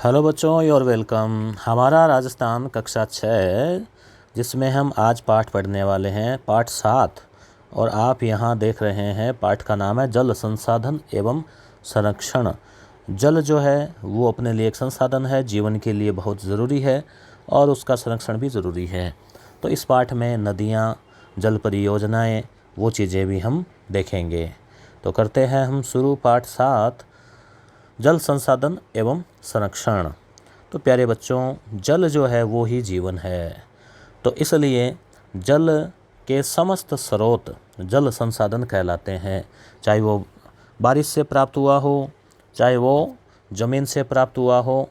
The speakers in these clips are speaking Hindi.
हेलो बच्चों, योर वेलकम। हमारा राजस्थान कक्षा 6 जिसमें हम आज पाठ पढ़ने वाले हैं पाठ 7। और आप यहाँ देख रहे हैं पाठ का नाम है जल संसाधन एवं संरक्षण। जल जो है वो अपने लिए एक संसाधन है, जीवन के लिए बहुत ज़रूरी है और उसका संरक्षण भी ज़रूरी है। तो इस पाठ में नदियाँ, जल परियोजनाएँ, वो चीज़ें भी हम देखेंगे। तो करते हैं हम शुरू पाठ 7, जल संसाधन एवं संरक्षण। तो प्यारे बच्चों, जल जो है वो ही जीवन है। तो इसलिए जल के समस्त स्रोत जल संसाधन कहलाते हैं। चाहे वो बारिश से प्राप्त हुआ हो, चाहे वो ज़मीन से प्राप्त हुआ हो।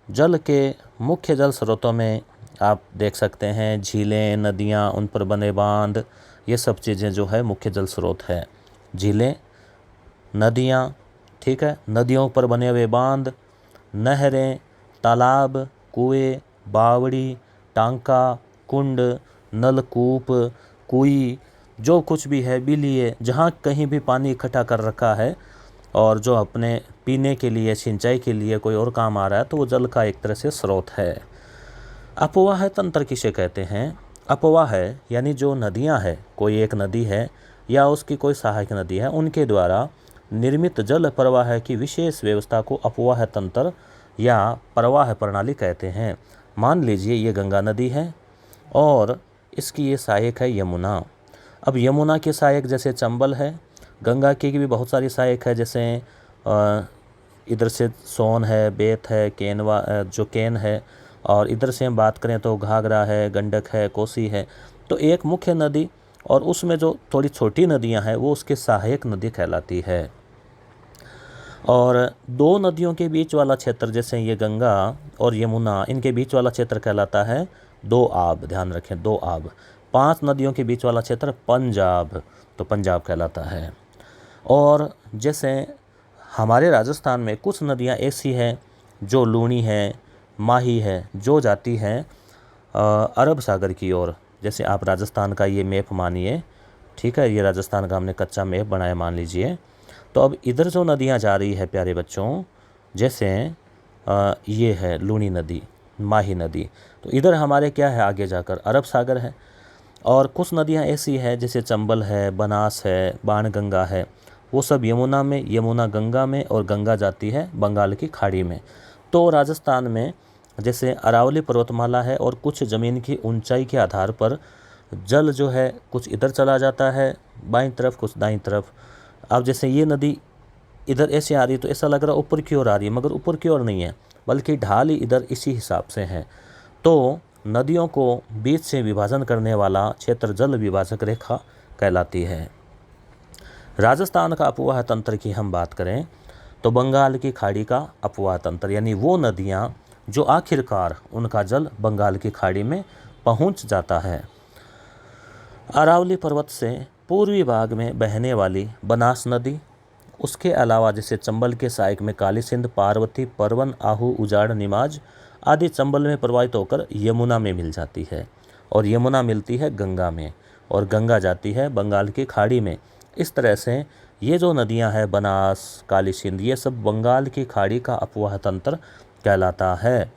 जल के मुख्य जल स्रोतों में आप देख सकते हैं झीलें, नदियाँ, उन पर बने बांध, ये सब चीज़ें जो है मुख्य जल स्रोत है। झीलें, नदियाँ, ठीक है, नदियों पर बने हुए बांध, नहरें, तालाब, कुएं, बावड़ी, टांका, कुंड, नलकूप, कुई, जो कुछ भी है, बिलिये, जहाँ कहीं भी पानी इकट्ठा कर रखा है और जो अपने पीने के लिए, सिंचाई के लिए कोई और काम आ रहा है, तो वो जल का एक तरह से स्रोत है। अपवाह तंत्र किसे कहते हैं? अपवाह यानी जो नदियाँ है, कोई एक नदी है या उसकी कोई सहायक नदी है, उनके द्वारा निर्मित जल प्रवाह की विशेष व्यवस्था को अपवाह तंत्र या प्रवाह प्रणाली कहते हैं। मान लीजिए ये गंगा नदी है और इसकी ये सहायक है यमुना। अब यमुना की सहायक जैसे चंबल है, गंगा की भी बहुत सारी सहायक है, जैसे इधर से सोन है, बेत है, केनवा जो केन है, और इधर से हम बात करें तो घाघरा है, गंडक है, कोसी है। तो एक मुख्य नदी और उसमें जो थोड़ी छोटी नदियां हैं वो उसके सहायक नदी कहलाती है। और दो नदियों के बीच वाला क्षेत्र, जैसे ये गंगा और यमुना, इनके बीच वाला क्षेत्र कहलाता है दो आब। ध्यान रखें, दो आब। 5 नदियों के बीच वाला क्षेत्र पंजाब, तो पंजाब कहलाता है। और जैसे हमारे राजस्थान में कुछ नदियां ऐसी हैं जो लूनी है, माही है, जो जाती हैं अरब सागर की ओर। जैसे आप राजस्थान का ये मैप मानिए, ठीक है, ये राजस्थान का हमने कच्चा मैप बनाया मान लीजिए। तो अब इधर जो नदियाँ जा रही है प्यारे बच्चों, जैसे ये है लूनी नदी, माही नदी, तो इधर हमारे क्या है, आगे जाकर अरब सागर है। और कुछ नदियाँ ऐसी है जैसे चंबल है, बनास है, बाणगंगा है, वो सब यमुना में, यमुना गंगा में, और गंगा जाती है बंगाल की खाड़ी में। तो राजस्थान में जैसे अरावली पर्वतमाला है और कुछ ज़मीन की ऊंचाई के आधार पर जल जो है कुछ इधर चला जाता है बाईं तरफ, कुछ दाईं तरफ। अब जैसे ये नदी इधर ऐसे आ रही है तो ऐसा लग रहा है ऊपर की ओर आ रही है, मगर ऊपर की ओर नहीं है, बल्कि ढाल ही इधर इसी हिसाब से है। तो नदियों को बीच से विभाजन करने वाला क्षेत्र जल विभाजक रेखा कहलाती है। राजस्थान का अपवाह तंत्र की हम बात करें तो बंगाल की खाड़ी का अपवाह तंत्र, यानी वो नदियाँ जो आखिरकार उनका जल बंगाल की खाड़ी में पहुंच जाता है। अरावली पर्वत से पूर्वी भाग में बहने वाली बनास नदी, उसके अलावा जैसे चंबल के सहायक में काली सिंध, पार्वती, परवन, आहू, उजाड़, निमाज आदि चंबल में प्रवाहित होकर यमुना में मिल जाती है, और यमुना मिलती है गंगा में, और गंगा जाती है बंगाल की खाड़ी में। इस तरह से ये जो नदियां हैं बनास, काली सिंध, ये सब बंगाल की खाड़ी का अपवाह तंत्र कहलाता है।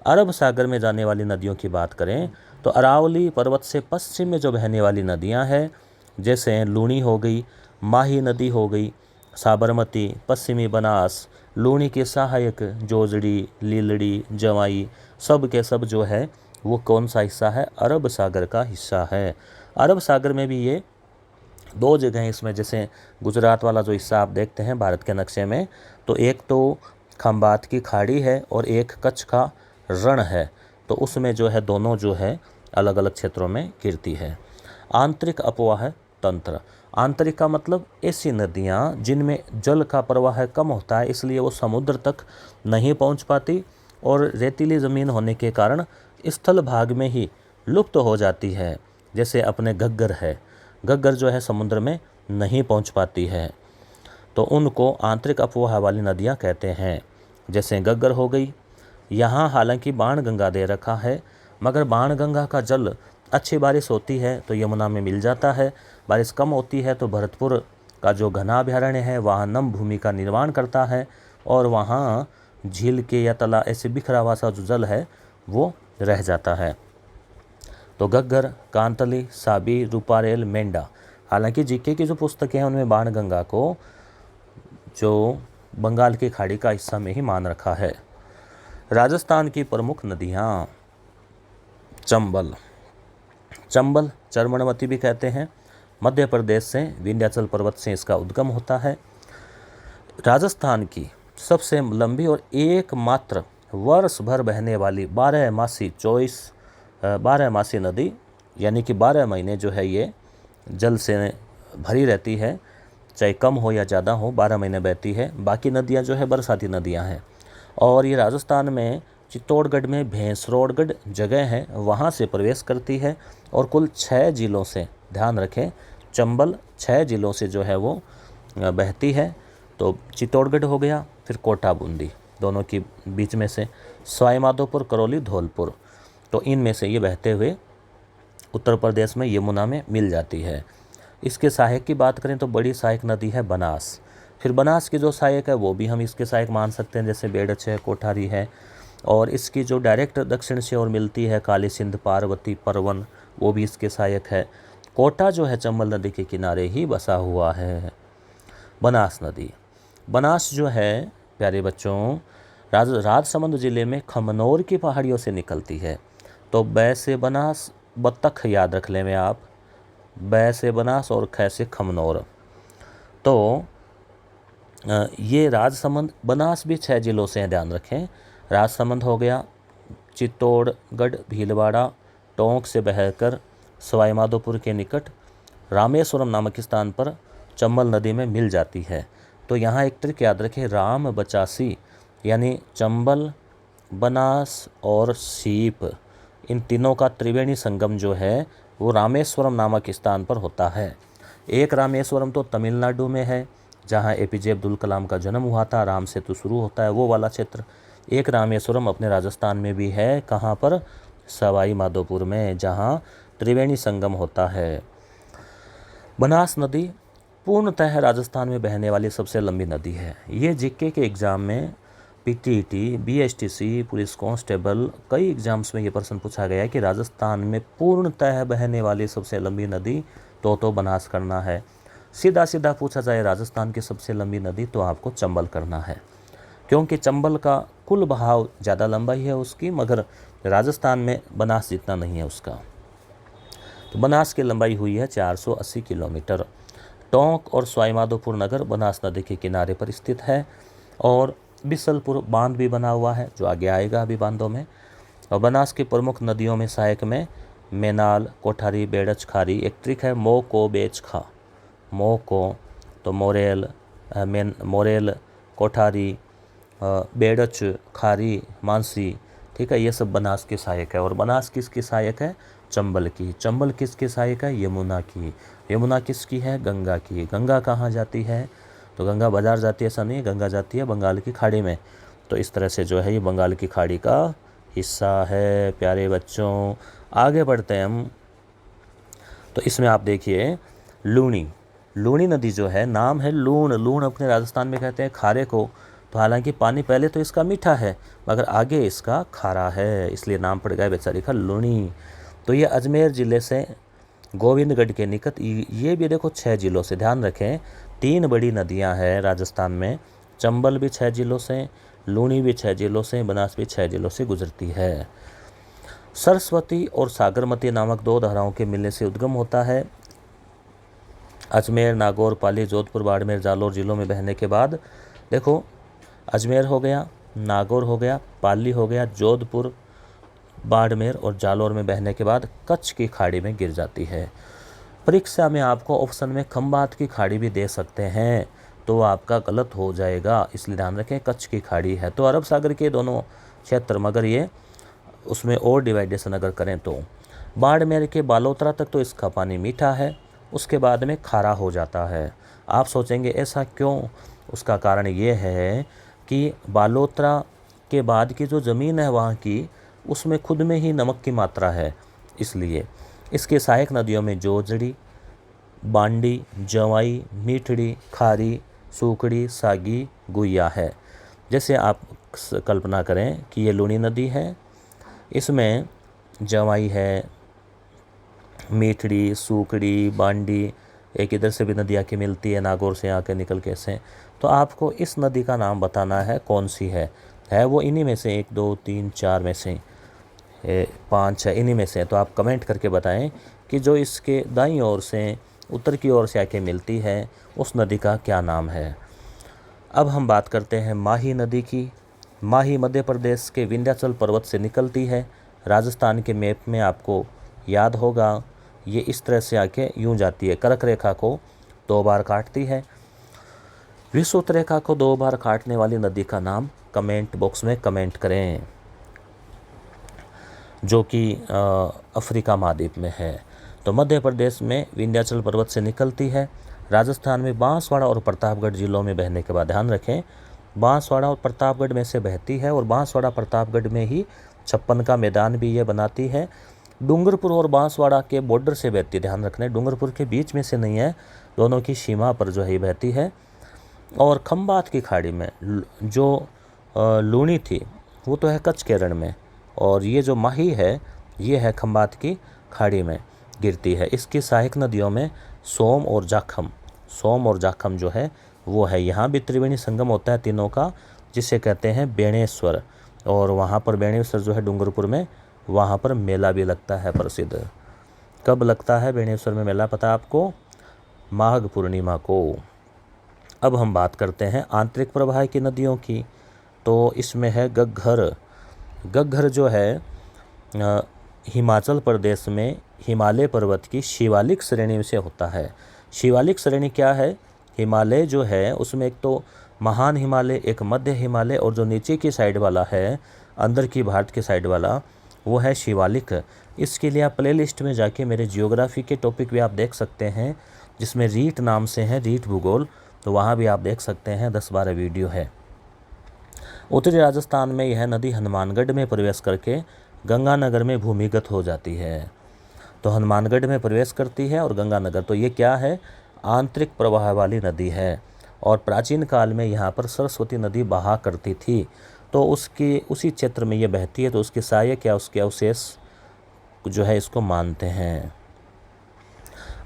अरब सागर में जाने वाली नदियों की बात करें तो अरावली पर्वत से पश्चिम में जो बहने वाली नदियां हैं, जैसे लूनी हो गई, माही नदी हो गई, साबरमती, पश्चिमी बनास, लूनी के सहायक जोजड़ी, लीलड़ी, जवाई, सब के सब जो है वो कौन सा हिस्सा है? अरब सागर का हिस्सा है। अरब सागर में भी ये दो जगह हैं इसमें, जैसे गुजरात वाला जो हिस्सा आप देखते हैं भारत के नक्शे में, तो एक तो खंबात की खाड़ी है और एक कच्छ का रण है। तो उसमें जो है दोनों जो है अलग अलग क्षेत्रों में गिरती है। आंतरिक अपवाह तंत्र, आंतरिक का मतलब ऐसी नदियाँ जिनमें जल का प्रवाह कम होता है, इसलिए वो समुद्र तक नहीं पहुँच पाती और रेतीली ज़मीन होने के कारण स्थल भाग में ही लुप्त हो जाती है। जैसे अपने घग्गर है, घग्गर जो है समुद्र में नहीं पहुँच पाती है, तो उनको आंतरिक अपवाह वाली नदियाँ कहते हैं। जैसे घग्गर हो गई, यहाँ हालांकि बाणगंगा दे रखा है, मगर बाणगंगा का जल अच्छी बारिश होती है तो यमुना में मिल जाता है, बारिश कम होती है तो भरतपुर का जो घना अभयारण्य है वहाँ नम भूमि का निर्माण करता है और वहाँ झील के या तालाब ऐसे बिखरा हुआ सा जो जल है वो रह जाता है। तो घग्गर, कांतली, साबी, रूपारेल, मेंढा। हालांकि जीके की जो पुस्तकें हैं उनमें बाणगंगा को जो बंगाल की खाड़ी का हिस्सा में ही मान रखा है। राजस्थान की प्रमुख नदियाँ। चंबल, चंबल चर्मणवती भी कहते हैं, मध्य प्रदेश से विंध्याचल पर्वत से इसका उद्गम होता है। राजस्थान की सबसे लंबी और एकमात्र वर्ष भर बहने वाली 12 मासी नदी, यानी कि 12 महीने जो है ये जल से भरी रहती है, चाहे कम हो या ज़्यादा हो, 12 महीने बहती है। बाकी नदियाँ जो है बरसाती नदियाँ हैं। और ये राजस्थान में चित्तौड़गढ़ में भैंसरोड़गढ़ जगह है, वहाँ से प्रवेश करती है और कुल 6 जिलों से, ध्यान रखें, चंबल 6 जिलों से जो है वो बहती है। तो चित्तौड़गढ़ हो गया, फिर कोटा बूंदी, दोनों के बीच में से सवाई माधोपुर, करौली, धौलपुर, तो इनमें से ये बहते हुए उत्तर प्रदेश में यमुना में मिल जाती है। इसके सहायक की बात करें तो बड़ी सहायक नदी है बनास। फिर बनास की जो सहायक है वो भी हम इसके सहायक मान सकते हैं, जैसे बेड़च है, कोठारी है। और इसकी जो डायरेक्ट दक्षिण से और मिलती है काली सिंध, पार्वती, परवन, वो भी इसके सहायक है। कोटा जो है चंबल नदी के किनारे ही बसा हुआ है। बनास नदी, बनास जो है प्यारे बच्चों राजसमंद जिले में खमनौर की पहाड़ियों से निकलती है। तो बै से बनास, बत्तख याद रख लें आप, बै से बनास और ख से खमनौर। तो ये राजसमंद, बनास भी 6 जिलों से हैं, ध्यान रखें। राजसमंद हो गया, चित्तौड़गढ़, भीलवाड़ा, टोंक से बहकर सवाई माधोपुर के निकट रामेश्वरम नामक स्थान पर चंबल नदी में मिल जाती है। तो यहाँ एक ट्रिक याद रखें, राम बचासी, यानी चंबल, बनास और सीप, इन तीनों का त्रिवेणी संगम जो है वो रामेश्वरम नामक स्थान पर होता है। एक रामेश्वरम तो तमिलनाडु में है, जहाँ APJ अब्दुल कलाम का जन्म हुआ था, राम से तो शुरू होता है वो वाला क्षेत्र। एक रामेश्वरम अपने राजस्थान में भी है, कहाँ पर, सवाई माधोपुर में, जहाँ त्रिवेणी संगम होता है। बनास नदी पूर्णतः राजस्थान में बहने वाली सबसे लंबी नदी है। ये जीके के एग्ज़ाम में PTET, BSTC, पुलिस कांस्टेबल, कई एग्जाम्स में ये प्रश्न पूछा गया है कि राजस्थान में पूर्णतः बहने वाली सबसे लंबी नदी तो बनास करना है। सीधा सीधा पूछा जाए राजस्थान की सबसे लंबी नदी तो आपको चंबल करना है, क्योंकि चंबल का कुल बहाव ज़्यादा लंबाई है उसकी, मगर राजस्थान में बनास जितना नहीं है उसका। तो बनास की लंबाई हुई है 480 किलोमीटर। टोंक और सवाई माधोपुर नगर बनास नदी के किनारे पर स्थित है। और बिसलपुर बांध भी बना हुआ है, जो आगे आएगा अभी बांधों में। और बनास की प्रमुख नदियों में सहायक में मेनाल, कोठारी, बेड़च, खारी। एक ट्रिक है, मो को बेच खा, मो को, तो मोरेल, मोरेल, कोठारी, बेड़च, खारी, मानसी, ठीक है, ये सब बनास की सहायक है। और बनास किसकी सहायक है? चंबल की। चंबल किसकी सहायक है? यमुना की। यमुना किसकी है? गंगा की। गंगा कहाँ जाती है? तो गंगा बाजार जाती है ऐसा नहीं, गंगा जाती है बंगाल की खाड़ी में। तो इस तरह से जो है ये बंगाल की खाड़ी का हिस्सा है। प्यारे बच्चों आगे बढ़ते हैं हम। तो इसमें आप देखिए लूणी, लूणी नदी जो है, नाम है लूण, लूण अपने राजस्थान में कहते हैं खारे को। तो हालांकि पानी पहले तो इसका मीठा है मगर आगे इसका खारा है, इसलिए नाम पड़ गया बेचारी का लूणी। तो ये अजमेर ज़िले से गोविंदगढ़ के निकट, ये भी देखो 6 जिलों से, ध्यान रखें 3 बड़ी नदियां हैं राजस्थान में। चंबल भी 6 जिलों से, लूणी भी 6 जिलों से, बनास भी 6 जिलों से गुजरती है। सरस्वती और सागरमती नामक 2 धाराओं के मिलने से उद्गम होता है। अजमेर, नागौर, पाली, जोधपुर, बाड़मेर, जालौर जिलों में बहने के बाद देखो अजमेर हो गया, नागौर हो गया, पाली हो गया, जोधपुर, बाड़मेर और जालौर में बहने के बाद कच्छ की खाड़ी में गिर जाती है। परीक्षा में आपको ऑप्शन में खंबात की खाड़ी भी दे सकते हैं, तो आपका गलत हो जाएगा, इसलिए ध्यान रखें कच्छ की खाड़ी है। तो अरब सागर के दोनों क्षेत्र, मगर ये उसमें और डिवाइडेशन अगर करें तो बाड़मेर के बालोतरा तक तो इसका पानी मीठा है, उसके बाद में खारा हो जाता है। आप सोचेंगे ऐसा क्यों? उसका कारण ये है कि बालोतरा के बाद की जो ज़मीन है वहाँ की, उसमें खुद में ही नमक की मात्रा है, इसलिए इसके सहायक नदियों में जोजड़ी, बांडी, जवाई, मीठड़ी, खारी, सूकड़ी, सागी, गुइया है। जैसे आप कल्पना करें कि ये लूनी नदी है, इसमें जवाई है, मीठड़ी, सूकड़ी, बांडी, एक इधर से भी नदी आके मिलती है नागौर से आके निकल के से। तो आपको इस नदी का नाम बताना है कौन सी है वो इन्हीं में से 1 2 3 4 में से 5 है, इन्हीं में से। तो आप कमेंट करके बताएं कि जो इसके दाईं ओर से उत्तर की ओर से आके मिलती है उस नदी का क्या नाम है। अब हम बात करते हैं माही नदी की। माही मध्य प्रदेश के विंध्याचल पर्वत से निकलती है। राजस्थान के मैप में आपको याद होगा ये इस तरह से आके यूं जाती है, कर्क रेखा को 2 बार काटती है। विषुवत रेखा को 2 बार काटने वाली नदी का नाम कमेंट बॉक्स में कमेंट करें, जो कि अफ्रीका महाद्वीप में है। तो मध्य प्रदेश में विंध्याचल पर्वत से निकलती है। राजस्थान में बांसवाड़ा और प्रतापगढ़ जिलों में बहने के बाद ध्यान रखें, बांसवाड़ा और प्रतापगढ़ में से बहती है और बांसवाड़ा प्रतापगढ़ में ही 56 का मैदान भी ये बनाती है। डूंगरपुर और बांसवाड़ा के बॉर्डर से बहती है, ध्यान रखना, डूंगरपुर के बीच में से नहीं है, दोनों की सीमा पर जो है बहती है। और खंबात की खाड़ी में जो लूनी थी वो तो है कच्छ के रण में, और ये जो माही है ये है खंबात की खाड़ी में गिरती है। इसकी सहायक नदियों में सोम और जाखम जो है वो है। यहाँ भी त्रिवेणी संगम होता है तीनों का, जिसे कहते हैं बेणेश्वर, और वहाँ पर बेणेश्वर जो है डूंगरपुर में, वहाँ पर मेला भी लगता है प्रसिद्ध। कब लगता है बेणेश्वर में मेला, पता है आपको? माघ पूर्णिमा को। अब हम बात करते हैं आंतरिक प्रवाह की नदियों की। तो इसमें है घग्घर जो है हिमाचल प्रदेश में हिमालय पर्वत की शिवालिक श्रेणी से होता है। शिवालिक श्रेणी क्या है? हिमालय जो है उसमें एक तो महान हिमालय, एक मध्य हिमालय, और जो नीचे की साइड वाला है, अंदर की भारत की साइड वाला, वो है शिवालिक। इसके लिए आप प्लेलिस्ट में जाके मेरे जियोग्राफी के टॉपिक भी आप देख सकते हैं, जिसमें रीट नाम से है, रीट भूगोल, तो वहाँ भी आप देख सकते हैं, 10-12 वीडियो है। उत्तरी राजस्थान में यह नदी हनुमानगढ़ में प्रवेश करके गंगानगर में भूमिगत हो जाती है। तो हनुमानगढ़ में प्रवेश करती है और गंगानगर, तो ये क्या है? आंतरिक प्रवाह वाली नदी है। और प्राचीन काल में यहाँ पर सरस्वती नदी बहा करती थी, तो उसी क्षेत्र में ये बहती है, तो उसके सहायक या उसके अवशेष जो है इसको मानते हैं।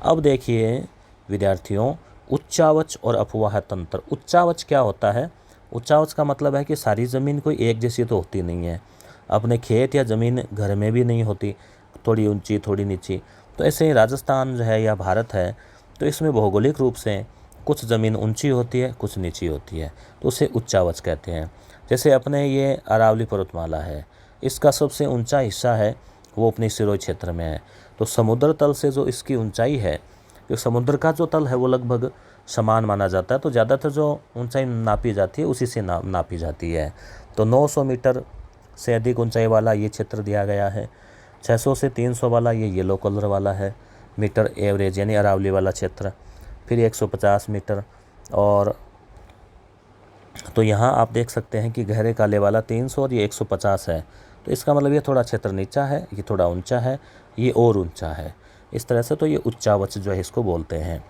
अब देखिए विद्यार्थियों, उच्चावच और अपवाह तंत्र। उच्चावच क्या होता है? उच्चावच का मतलब है कि सारी ज़मीन कोई एक जैसी तो होती नहीं है, अपने खेत या ज़मीन घर में भी नहीं होती, थोड़ी ऊंची थोड़ी नीची। तो ऐसे ही राजस्थान जो है या भारत है, तो इसमें भौगोलिक रूप से कुछ ज़मीन ऊंची होती है, कुछ नीची होती है, तो उसे उच्चावच कहते हैं। जैसे अपने ये अरावली पर्वतमाला है, इसका सबसे ऊंचा हिस्सा है वो अपनी सिरोही क्षेत्र में है। तो समुद्र तल से जो इसकी ऊंचाई है, जो समुद्र का जो तल है वो लगभग समान माना जाता है, तो ज़्यादातर जो ऊंचाई नापी जाती है उसी से नापी जाती है। तो 900 मीटर से अधिक ऊंचाई वाला ये क्षेत्र दिया गया है। 600 से 300 वाला ये येलो कलर वाला है मीटर एवरेज, यानी अरावली वाला क्षेत्र। फिर 150 मीटर, और तो यहाँ आप देख सकते हैं कि गहरे काले वाला 300 और ये 150 है। तो इसका मतलब ये थोड़ा क्षेत्र नीचा है, ये थोड़ा ऊंचा है, ये और ऊंचा है, इस तरह से। तो ये उच्चावच जो है इसको बोलते हैं।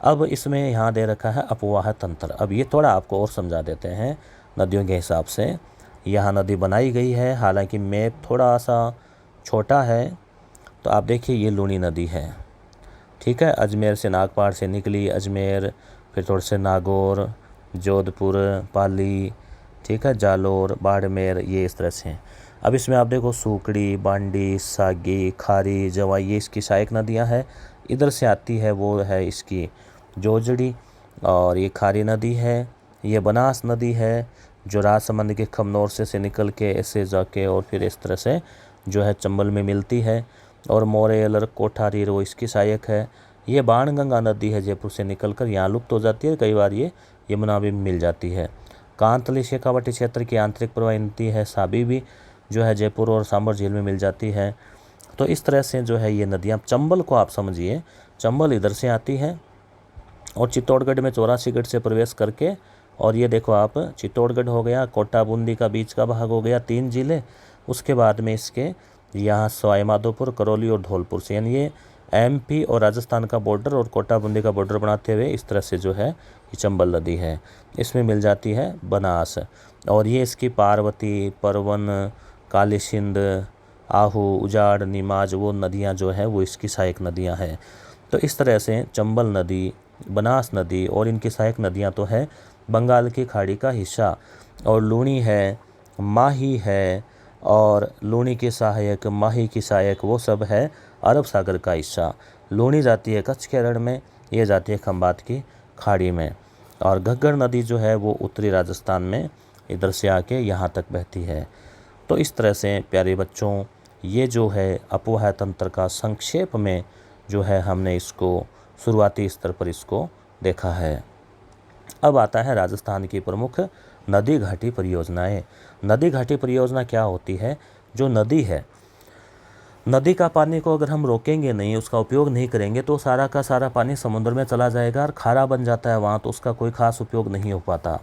अब इसमें यहाँ दे रखा है अपवाह तंत्र। अब ये थोड़ा आपको और समझा देते हैं नदियों के हिसाब से। यहाँ नदी बनाई गई है, हालांकि मैप थोड़ा सा छोटा है। तो आप देखिए ये लूनी नदी है, ठीक है, अजमेर से नागपाड़ से निकली, अजमेर, फिर थोड़े से नागौर, जोधपुर, पाली, ठीक है, जालोर, बाड़मेर, ये इस तरह से। अब इसमें आप देखो सूकड़ी, बांडी, सागी, खारी, जवाई, ये इसकी सहायक नदियां हैं। इधर से आती है वो है इसकी जोजड़ी, और ये खारी नदी है, ये बनास नदी है जो राजसमंद के खमनौर से निकल के ऐसे जाके और फिर इस तरह से जो है चंबल में मिलती है। और मोरेलर, कोठारी, वो इसकी सहायक है। ये बाणगंगा नदी है, जयपुर से निकलकर यहाँ लुप्त हो जाती है, कई बार ये यमुना भी मिल जाती है। कांतली शेखावाटी क्षेत्र की आंतरिक प्रवाही नदी है साबी भी, जो है जयपुर और सांबर झील में मिल जाती है। तो इस तरह से जो है ये नदियाँ, चंबल को आप समझिए, चंबल इधर से आती है और चित्तौड़गढ़ में 84 गढ़ से प्रवेश करके, और ये देखो आप चित्तौड़गढ़ हो गया, कोटा बूंदी का बीच का भाग हो गया, 3 जिले। उसके बाद में इसके यहाँ सवाई माधोपुर, करौली और धौलपुर से, यानी ये एमपी और राजस्थान का बॉर्डर और कोटा बूंदी का बॉर्डर बनाते हुए इस तरह से जो है ये चंबल नदी है, इसमें मिल जाती है बनास। और ये इसकी पार्वती, परवन, काली सिंध, आहू, उजाड़, नीमाज वो नदियाँ जो है वो इसकी सहायक नदियाँ हैं। तो इस तरह से चंबल नदी, बनास नदी और इनकी सहायक नदियाँ तो है बंगाल की खाड़ी का हिस्सा, और लूणी है, माही है, और लूणी की सहायक, माही की सहायक वो सब है अरब सागर का हिस्सा। लूणी जाती है कच्छ के रण में, ये जाती है खंबात की खाड़ी में, और घग्गर नदी जो है वो उत्तरी राजस्थान में इधर से आके यहाँ तक बहती है। तो इस तरह से प्यारे बच्चों ये जो है अपवाह तंत्र का संक्षेप में जो है हमने इसको शुरुआती स्तर पर इसको देखा है। अब आता है राजस्थान की प्रमुख नदी घाटी परियोजनाएं। नदी घाटी परियोजना क्या होती है? जो नदी है, नदी का पानी को अगर हम रोकेंगे नहीं, उसका उपयोग नहीं करेंगे तो सारा का सारा पानी समुद्र में चला जाएगा और खारा बन जाता है वहाँ, तो उसका कोई खास उपयोग नहीं हो पाता।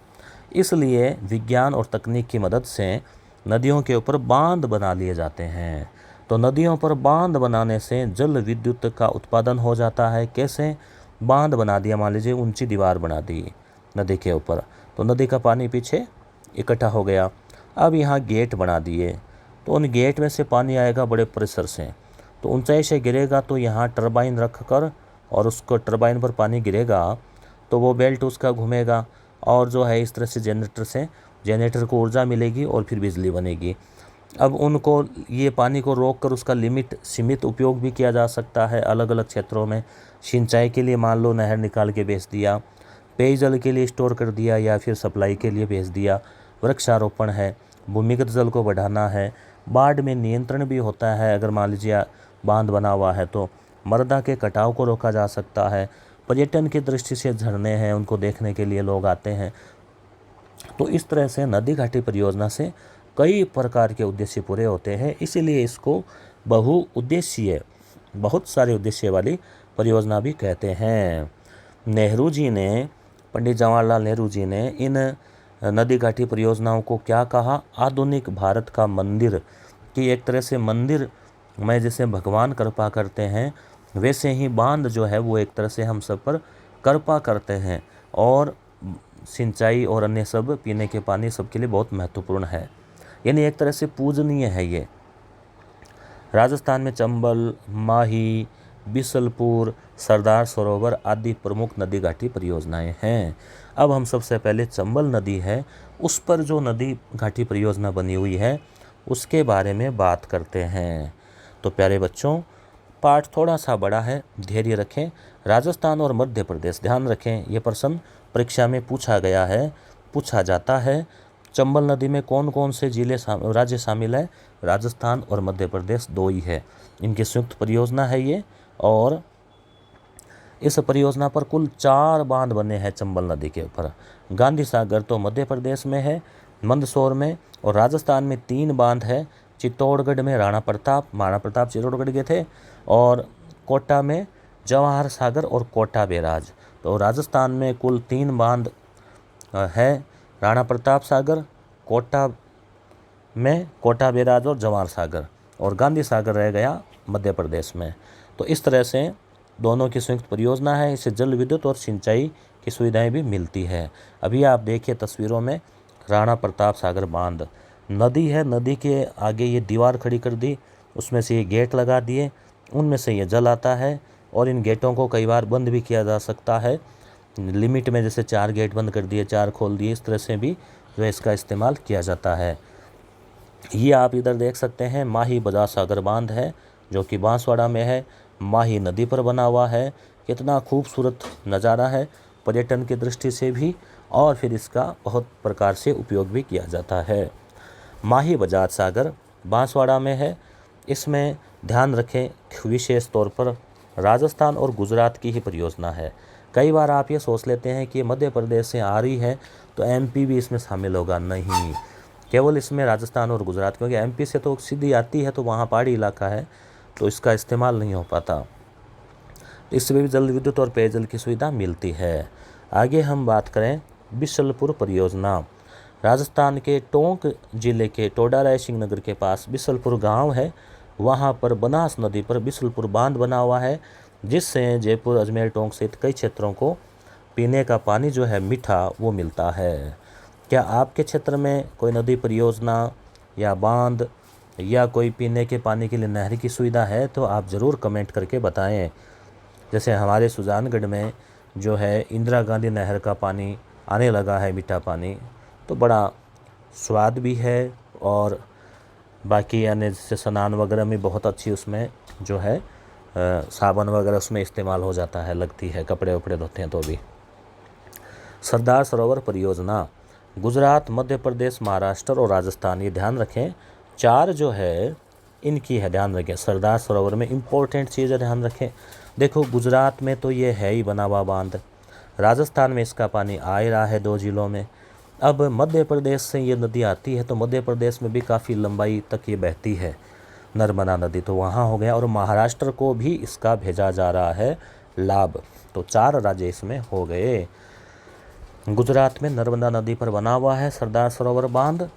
इसलिए विज्ञान और तकनीक की मदद से नदियों के ऊपर बांध बना लिए जाते हैं। तो नदियों पर बांध बनाने से जल विद्युत का उत्पादन हो जाता है। कैसे? बांध बना दिया, मान लीजिए ऊंची दीवार बना दी नदी के ऊपर, तो नदी का पानी पीछे इकट्ठा हो गया। अब यहाँ गेट बना दिए, तो उन गेट में से पानी आएगा बड़े प्रेशर से, तो ऊंचाई से गिरेगा तो यहाँ टरबाइन रख कर और उसको टरबाइन पर पानी गिरेगा तो वो बेल्ट उसका घूमेगा, और जो है इस तरह से जेनरेटर को ऊर्जा मिलेगी और फिर बिजली बनेगी। अब उनको ये पानी को रोक कर उसका सीमित उपयोग भी किया जा सकता है अलग अलग क्षेत्रों में। सिंचाई के लिए मान लो नहर निकाल के भेज दिया, पेयजल के लिए स्टोर कर दिया, या फिर सप्लाई के लिए भेज दिया। वृक्षारोपण है, भूमिगत जल को बढ़ाना है, बाढ़ में नियंत्रण भी होता है। अगर मान लीजिए बांध बना हुआ है तो मृदा के कटाव को रोका जा सकता है। पर्यटन की दृष्टि से झरने हैं, उनको देखने के लिए लोग आते हैं। तो इस तरह से नदी घाटी परियोजना से कई प्रकार के उद्देश्य पूरे होते हैं, इसीलिए इसको बहुउद्देशीय, बहुत सारे उद्देश्य वाली परियोजना भी कहते हैं। नेहरू जी ने, पंडित जवाहरलाल नेहरू जी ने इन नदी घाटी परियोजनाओं को क्या कहा? आधुनिक भारत का मंदिर, कि एक तरह से मंदिर में जैसे भगवान कृपा करते हैं वैसे ही बांध जो है वो एक तरह से हम सब पर कृपा करते हैं, और सिंचाई और अन्य सब पीने के पानी सबके लिए बहुत महत्वपूर्ण है, यानी एक तरह से पूजनीय है ये। राजस्थान में चंबल, माही, बिसलपुर, सरदार सरोवर आदि प्रमुख नदी घाटी परियोजनाएं हैं। अब हम सबसे पहले चंबल नदी है, उस पर जो नदी घाटी परियोजना बनी हुई है उसके बारे में बात करते हैं। तो प्यारे बच्चों, पाठ थोड़ा सा बड़ा है, धैर्य रखें। राजस्थान और मध्य प्रदेश, ध्यान रखें, ये प्रश्न परीक्षा में पूछा जाता है। चंबल नदी में कौन कौन से राज्य शामिल है? राजस्थान और मध्य प्रदेश दो ही है, इनकी संयुक्त परियोजना है ये। और इस परियोजना पर कुल 4 बांध बने हैं चंबल नदी के ऊपर। गांधी सागर तो मध्य प्रदेश में है, मंदसौर में, और राजस्थान में 3 बांध है। चित्तौड़गढ़ में राणा प्रताप चित्तौड़गढ़ के थे, और कोटा में जवाहर सागर और कोटा बैराज। तो राजस्थान में कुल 3 बांध है, राणा प्रताप सागर, कोटा में कोटा बैराज और जवाहर सागर, और गांधी सागर रह गया मध्य प्रदेश में। तो इस तरह से दोनों की संयुक्त परियोजना है, इससे जल विद्युत और सिंचाई की सुविधाएं भी मिलती है। अभी आप देखिए तस्वीरों में राणा प्रताप सागर बांध, नदी है, नदी के आगे ये दीवार खड़ी कर दी, उसमें से ये गेट लगा दिए, उनमें से ये जल आता है, और इन गेटों को कई बार बंद भी किया जा सकता है लिमिट में, जैसे 4 गेट बंद कर दिए, 4 खोल दिए, इस तरह से भी जो है इसका इस्तेमाल किया जाता है। ये आप इधर देख सकते हैं माही बजाज सागर बांध है, जो कि बांसवाड़ा में है, माही नदी पर बना हुआ है। कितना खूबसूरत नज़ारा है पर्यटन की दृष्टि से भी, और फिर इसका बहुत प्रकार से उपयोग भी किया जाता है। माही बजाज सागर बांसवाड़ा में है। इसमें ध्यान रखें विशेष तौर पर राजस्थान और गुजरात की ही परियोजना है। कई बार आप ये सोच लेते हैं कि मध्य प्रदेश से आ रही है तो एमपी भी इसमें शामिल होगा, नहीं, केवल इसमें राजस्थान और गुजरात, क्योंकि एमपी से तो सीधी आती है तो वहाँ पहाड़ी इलाका है तो इसका इस्तेमाल नहीं हो पाता। इसमें भी जल विद्युत और पेयजल की सुविधा मिलती है। आगे हम बात करें बिसलपुर परियोजना। राजस्थान के टोंक जिले के टोडा राय सिंह नगर के पास बिसलपुर गांव है, वहाँ पर बनास नदी पर बिसलपुर बांध बना हुआ है, जिससे जयपुर, अजमेर, टोंक सहित कई क्षेत्रों को पीने का पानी जो है मीठा वो मिलता है। क्या आपके क्षेत्र में कोई नदी परियोजना या बांध या कोई पीने के पानी के लिए नहर की सुविधा है तो आप ज़रूर कमेंट करके बताएं। जैसे हमारे सुजानगढ़ में जो है इंदिरा गांधी नहर का पानी आने लगा है, मीठा पानी, तो बड़ा स्वाद भी है और बाकी यानी जैसे स्नान वगैरह में बहुत अच्छी उसमें जो है साबुन वगैरह उसमें इस्तेमाल हो जाता है, लगती है, कपड़े वपड़े धोते हैं तो भी। सरदार सरोवर परियोजना गुजरात, मध्य प्रदेश, महाराष्ट्र और राजस्थान, ये ध्यान रखें, 4 जो है इनकी है, ध्यान रखें। सरदार सरोवर में इम्पोर्टेंट चीज़ है, ध्यान रखें। देखो गुजरात में तो ये है ही बना हुआ बांध, राजस्थान में इसका पानी आ ही रहा है 2 जिलों में। अब मध्य प्रदेश से ये नदी आती है तो मध्य प्रदेश में भी काफ़ी लंबाई तक ये बहती है नर्मदा नदी, तो वहाँ हो गया। और महाराष्ट्र को भी इसका भेजा जा रहा है लाभ, तो 4 राज्य इसमें हो गए। गुजरात में नर्मदा नदी पर बना हुआ है सरदार सरोवर बांध,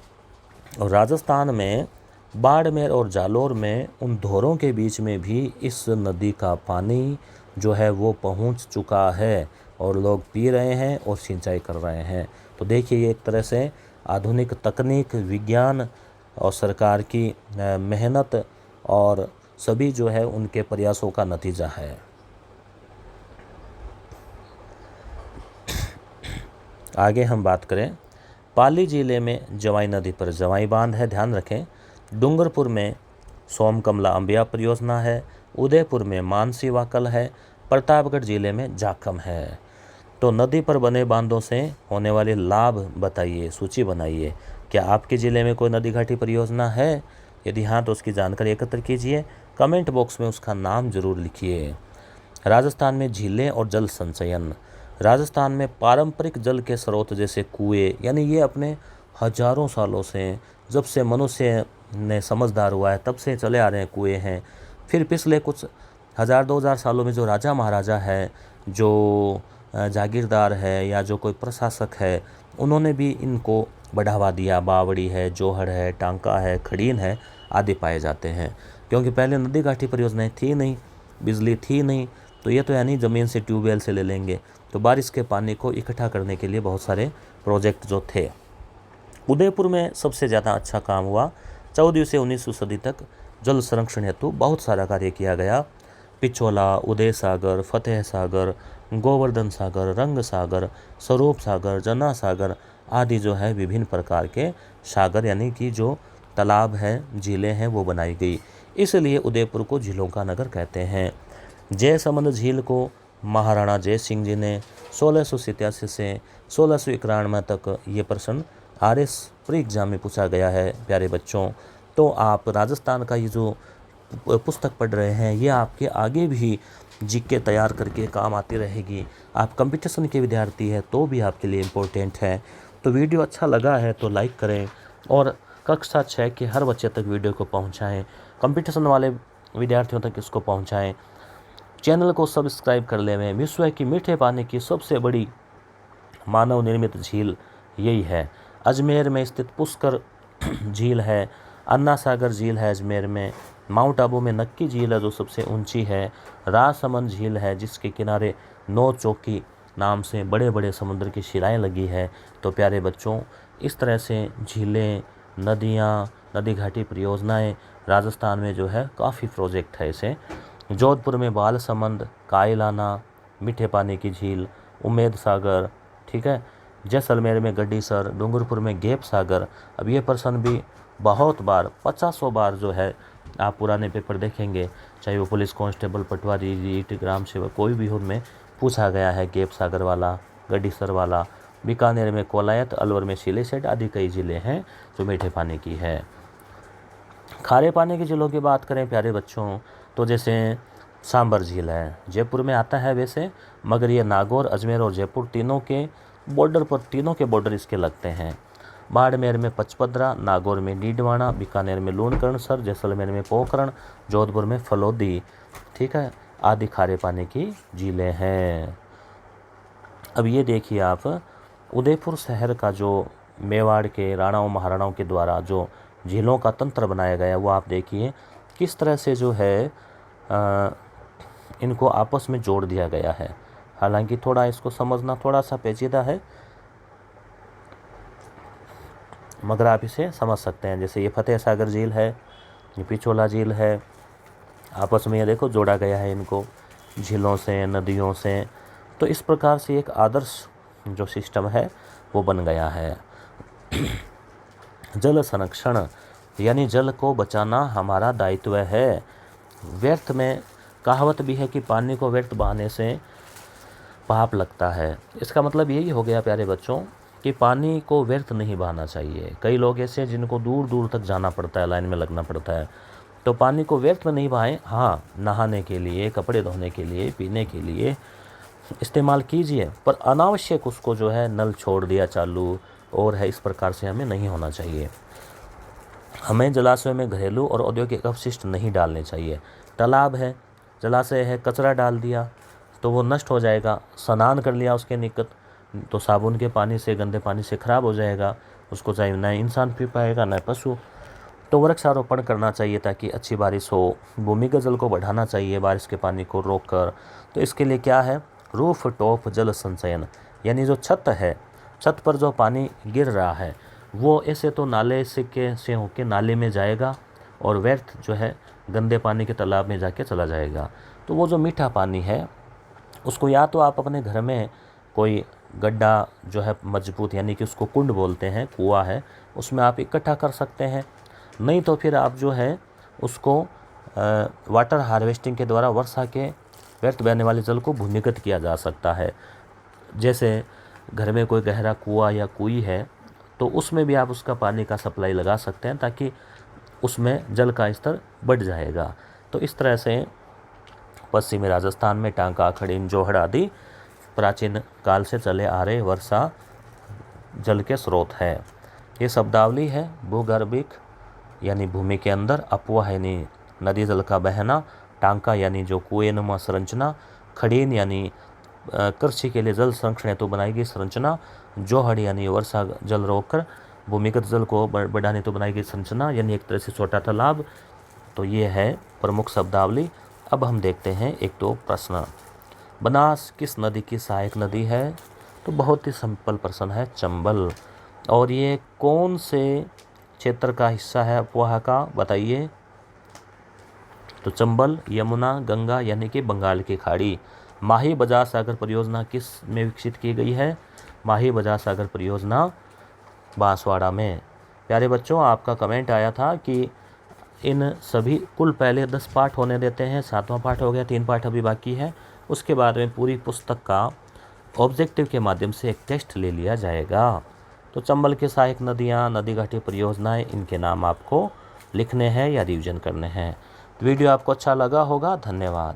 और राजस्थान में बाड़मेर और जालोर में उन धोरों के बीच में भी इस नदी का पानी जो है वो पहुंच चुका है और लोग पी रहे हैं और सिंचाई कर रहे हैं। तो देखिए ये एक तरह से आधुनिक तकनीक, विज्ञान और सरकार की मेहनत और सभी जो है उनके प्रयासों का नतीजा है। आगे हम बात करें, पाली जिले में जवाई नदी पर जवाई बांध है, ध्यान रखें। डूंगरपुर में सोमकमला अंबिया परियोजना है, उदयपुर में मानसी वाकल है, प्रतापगढ़ जिले में जाखम है। तो नदी पर बने बांधों से होने वाले लाभ बताइए, सूची बनाइए। क्या आपके ज़िले में कोई नदी घाटी परियोजना है? यदि हाँ तो उसकी जानकारी एकत्र कीजिए, कमेंट बॉक्स में उसका नाम जरूर लिखिए। राजस्थान में झीलें और जल संचयन, राजस्थान में पारंपरिक जल के स्रोत जैसे कुएं, यानी ये अपने हजारों सालों से, जब से मनुष्य ने समझदार हुआ है तब से चले आ रहे हैं कुएं हैं। फिर पिछले कुछ 1000-2000 सालों में जो राजा महाराजा है, जो जागीरदार है या जो कोई प्रशासक है, उन्होंने भी इनको बढ़ावा दिया। बावड़ी है, जोहड़ है, टांका है, खड़ीन है आदि पाए जाते हैं। क्योंकि पहले नदी घाटी परियोजनाएं थी नहीं, बिजली थी नहीं, तो ये तो यानी ज़मीन से ट्यूबवेल से ले लेंगे। तो बारिश के पानी को इकट्ठा करने के लिए बहुत सारे प्रोजेक्ट जो थे। उदयपुर में सबसे ज़्यादा अच्छा काम हुआ। 14वीं से 19वीं सदी तक जल संरक्षण हेतु बहुत सारा कार्य किया गया। पिछोला, उदय सागर, फतेह सागर, गोवर्धन सागर, रंग सागर, स्वरूप सागर, जना सागर आदि जो है विभिन्न प्रकार के सागर यानी कि जो तालाब हैं, झीलें हैं वो बनाई गई। इसलिए उदयपुर को झीलों का नगर कहते हैं। जयसमंद झील को महाराणा जय सिंह जी ने 1687 से 1691 तक ये प्रश्न RS प्री एग्जाम में पूछा गया है प्यारे बच्चों। तो आप राजस्थान का ये जो पुस्तक पढ़ रहे हैं ये आपके आगे भी जीके तैयार करके काम आती रहेगी। आप कंपटीशन के विद्यार्थी हैं तो भी आपके लिए इम्पोर्टेंट है। तो वीडियो अच्छा लगा है तो लाइक करें और कक्षा 6 के हर बच्चे तक वीडियो को पहुंचाएं, कंपटीशन वाले विद्यार्थियों तक इसको पहुंचाएं। चैनल को सब्सक्राइब कर लें। विश्व की मीठे पानी की सबसे बड़ी मानव निर्मित झील यही है। अजमेर में स्थित पुष्कर झील है, अन्ना सागर झील है अजमेर में, माउंट आबू में नक्की झील है जो सबसे ऊंची है, राजसमंद झील है जिसके किनारे 9 चौकी नाम से बड़े बड़े समुद्र की शिलाएं लगी है। तो प्यारे बच्चों इस तरह से झीलें, नदियाँ, नदी घाटी परियोजनाएं राजस्थान में जो है काफ़ी प्रोजेक्ट है इसे। जोधपुर में बालसमंद, कायलाना, मीठे पानी की झील, उम्मेद सागर, ठीक है, जैसलमेर में गड्डीसर, डूंगरपुर में गेप सागर। अब ये प्रश्न भी बहुत बार 50 बार जो है आप पुराने पेपर देखेंगे, चाहे वो पुलिस कांस्टेबल, पटवारी, रीट, ग्राम सेवक कोई भी हो, उनमें पूछा गया है गेप सागर वाला, गड्डीसर वाला। बीकानेर में कोलायत, अलवर में सिलेसेट आदि कई ज़िले हैं जो मीठे पानी की है। खारे पानी की झीलों की बात करें प्यारे बच्चों तो जैसे सांबर झील है, जयपुर में आता है वैसे, मगर ये नागौर, अजमेर और जयपुर तीनों के बॉर्डर इसके लगते हैं। बाड़मेर में पचपदरा, नागौर में नीडवाना, बीकानेर में लूणकरणसर, जैसलमेर में पोखरण, जोधपुर में फलोदी, ठीक है, आदि खारे पानी की झीलें हैं। अब ये देखिए आप, उदयपुर शहर का जो मेवाड़ के राणाओं महाराणाओं के द्वारा जो झीलों का तंत्र बनाया गया वो आप देखिए किस तरह से जो है इनको आपस में जोड़ दिया गया है। हालांकि थोड़ा इसको समझना थोड़ा सा पेचीदा है, मगर आप इसे समझ सकते हैं। जैसे ये फतेह सागर झील है, ये पिछोला झील है, आपस में ये देखो जोड़ा गया है इनको झीलों से, नदियों से। तो इस प्रकार से एक आदर्श जो सिस्टम है वो बन गया है। जल संरक्षण यानी जल को बचाना हमारा दायित्व है। व्यर्थ में कहावत भी है कि पानी को व्यर्थ बहाने से पाप लगता है। इसका मतलब यही हो गया प्यारे बच्चों कि पानी को व्यर्थ नहीं बहाना चाहिए। कई लोग ऐसे हैं जिनको दूर दूर तक जाना पड़ता है, लाइन में लगना पड़ता है, तो पानी को व्यर्थ में नहीं बहाएं। हाँ, नहाने के लिए, कपड़े धोने के लिए, पीने के लिए इस्तेमाल कीजिए, पर अनावश्यक उसको जो है नल छोड़ दिया चालू और है, इस प्रकार से हमें नहीं होना चाहिए। हमें जलाशय में घरेलू और औद्योगिक अपशिष्ट नहीं डालने चाहिए। तालाब है, जलाशय है, कचरा डाल दिया तो वो नष्ट हो जाएगा। स्नान कर लिया उसके निकट तो साबुन के पानी से, गंदे पानी से ख़राब हो जाएगा, उसको चाहे न इंसान पी पाएगा न पशु। तो वृक्षारोपण करना चाहिए ताकि अच्छी बारिश हो। भूमिगत जल को बढ़ाना चाहिए, बारिश के पानी को रोक कर। तो इसके लिए क्या है, रूफ टॉप जल संचयन, यानी जो छत है, छत पर जो पानी गिर रहा है वो ऐसे तो नाले से होके नाले में जाएगा और व्यर्थ जो है गंदे पानी के तालाब में जाके चला जाएगा। तो वो जो मीठा पानी है उसको या तो आप अपने घर में कोई गड्ढा जो है मजबूत, यानी कि उसको कुंड बोलते हैं, कुआं है, उसमें आप इकट्ठा कर सकते हैं। नहीं तो फिर आप जो है उसको वाटर हार्वेस्टिंग के द्वारा वर्षा के व्यर्थ बहने वाले जल को भूमिगत किया जा सकता है। जैसे घर में कोई गहरा कुआं या कुई है तो उसमें भी आप उसका पानी का सप्लाई लगा सकते हैं ताकि उसमें जल का स्तर बढ़ जाएगा। तो इस तरह से पश्चिमी राजस्थान में टांका, खड़ीन, जोहड़ आदि प्राचीन काल से चले आ रहे वर्षा जल के स्रोत हैं। ये शब्दावली है भूगर्भिक यानी भूमि के अंदर, अपवाह यानी नदी जल का बहना, टांका यानी जो कुएनुमा संरचना, खड़ीन यानी कृषि के लिए जल संरक्षण हेतु बनाई गई संरचना, जोहड़ यानी वर्षा जल रोककर भूमिगत जल को बढ़ाने हेतु बनाई गई संरचना, यानी एक तरह से छोटा तालाब। तो ये है प्रमुख शब्दावली। अब हम देखते हैं एक दो प्रश्न। बनास किस नदी की सहायक नदी है? तो बहुत ही सिंपल प्रश्न है, चंबल। और ये कौन से क्षेत्र का हिस्सा है अपवाह का, बताइए। तो चंबल, यमुना, गंगा यानी कि बंगाल की खाड़ी। माही बजाज सागर परियोजना किस में विकसित की गई है? माही बजाज सागर परियोजना बांसवाड़ा में। प्यारे बच्चों, आपका कमेंट आया था कि इन सभी कुल पहले 10 पाठ होने देते हैं, 7वां पाठ हो गया, 3 पाठ अभी बाकी है। उसके बाद में पूरी पुस्तक का ऑब्जेक्टिव के माध्यम से एक टेस्ट ले लिया जाएगा। तो चंबल के सहायक नदियाँ, नदी घाटी परियोजनाएं, इनके नाम आपको लिखने हैं या रिवीजन करने हैं। वीडियो आपको अच्छा लगा होगा, धन्यवाद।